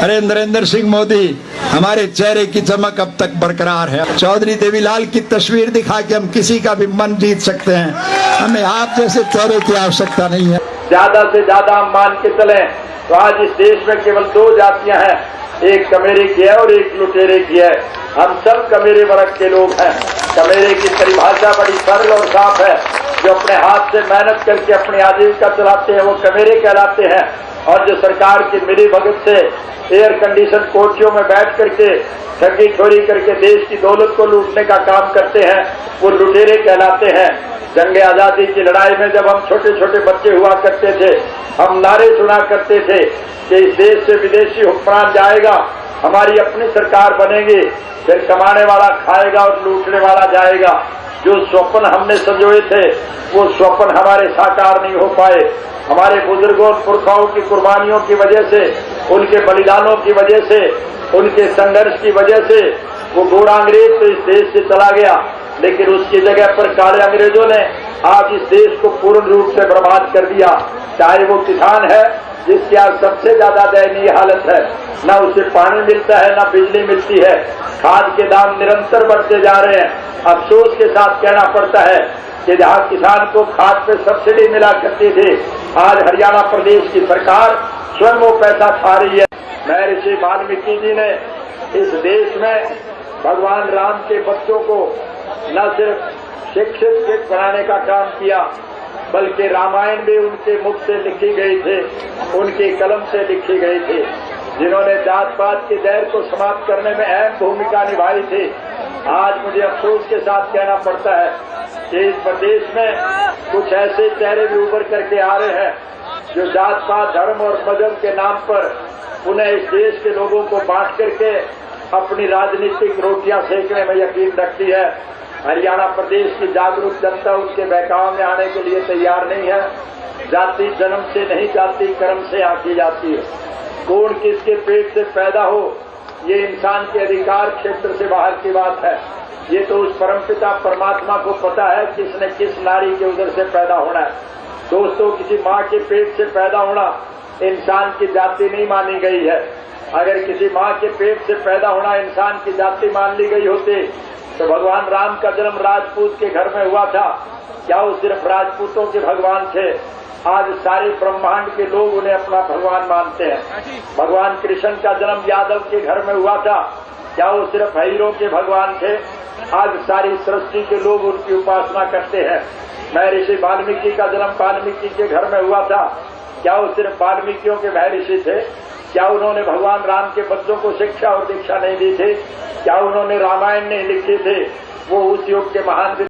अरे नरेंद्र सिंह मोदी, हमारे चेहरे की चमक अब तक बरकरार है। चौधरी देवीलाल की तस्वीर दिखा के हम किसी का भी मन जीत सकते हैं, हमें आप जैसे चेहरे की आवश्यकता नहीं है। ज्यादा से ज्यादा हम मान के चले तो आज इस देश में केवल दो जातियां हैं, एक कमेरे की है और एक लुटेरे की है। हम सब कमेरे वर्ग के लोग हैं। कमेरे की परिभाषा बड़ी सरल और साफ है, जो अपने हाथ से मेहनत करके अपनी आजीविका चलाते हैं वो कमेरे कहलाते हैं, और जो सरकार की मिली भगत से एयर कंडीशन कोठियों में बैठ करके ठगी चोरी करके देश की दौलत को लूटने का काम करते हैं वो लुटेरे कहलाते हैं। जंग आजादी की लड़ाई में जब हम छोटे छोटे बच्चे हुआ करते थे, हम नारे सुना करते थे कि इस देश से विदेशी हुक्मरान जाएगा, हमारी अपनी सरकार बनेगी, फिर कमाने वाला खाएगा और लूटने वाला जाएगा। जो स्वप्न हमने संजोए थे वो स्वप्न हमारे साकार नहीं हो पाए। हमारे बुजुर्गों और पुरखाओं की कुर्बानियों की वजह से, उनके बलिदानों की वजह से, उनके संघर्ष की वजह से वो गोरा अंग्रेज तो इस देश से चला गया, लेकिन उसकी जगह पर काले अंग्रेजों ने आज इस देश को पूर्ण रूप से बर्बाद कर दिया। चाहे वो किसान है जिसकी आज सबसे ज्यादा दयनीय हालत है, न उसे पानी मिलता है न बिजली मिलती है, खाद के दाम निरंतर बढ़ते जा रहे हैं। अफसोस के साथ कहना पड़ता है कि जहां किसान को खाद पे सब्सिडी मिला करती थी, आज हरियाणा प्रदेश की सरकार स्वयं वो पैसा खा रही है। महर्षि वाल्मीकि जी ने इस देश में भगवान राम के बच्चों को न सिर्फ शिक्षित बनाने का काम किया, बल्कि रामायण भी उनके मुख से लिखी गई थी, उनके कलम से लिखी गई थी, जिन्होंने जात पात के दैर को समाप्त करने में अहम भूमिका निभाई थी। आज मुझे अफसोस के साथ कहना पड़ता है कि इस प्रदेश में कुछ ऐसे चेहरे भी उभर करके आ रहे हैं जो जात पात धर्म और मजहब के नाम पर पुनः इस देश के लोगों को बांट करके अपनी राजनीतिक रोटियां सेकने में यकीन रखती है। हरियाणा प्रदेश की जागरूक जनता उसके बहकाव में आने के लिए तैयार नहीं है। जाति जन्म से नहीं जाती, कर्म से आंकी जाती है। कौन किसके पेट से पैदा हो ये इंसान के अधिकार क्षेत्र से बाहर की बात है। ये तो उस परमपिता परमात्मा को पता है किसने किस नारी के उदर से पैदा होना है। दोस्तों, किसी माँ के पेट से पैदा होना इंसान की जाति नहीं मानी गई है। अगर किसी माँ के पेट से पैदा होना इंसान की जाति मान ली गई होती तो भगवान राम का जन्म राजपूत के घर में हुआ था। क्या वो सिर्फ राजपूतों के भगवान थे? आज सारे ब्रह्मांड के लोग उन्हें अपना भगवान मानते हैं। भगवान कृष्ण का जन्म यादव के घर में हुआ था। क्या वो सिर्फ हीरों के भगवान थे? आज सारी सृष्टि के लोग उनकी उपासना करते हैं। महर्षि वाल्मीकि का जन्म वाल्मीकि के घर में हुआ था। क्या वो सिर्फ वाल्मीकियों के महर्षि थे? क्या उन्होंने भगवान राम के बच्चों को शिक्षा और दीक्षा नहीं दी थी? क्या उन्होंने रामायण नहीं लिखी थी? वो उस युग के महान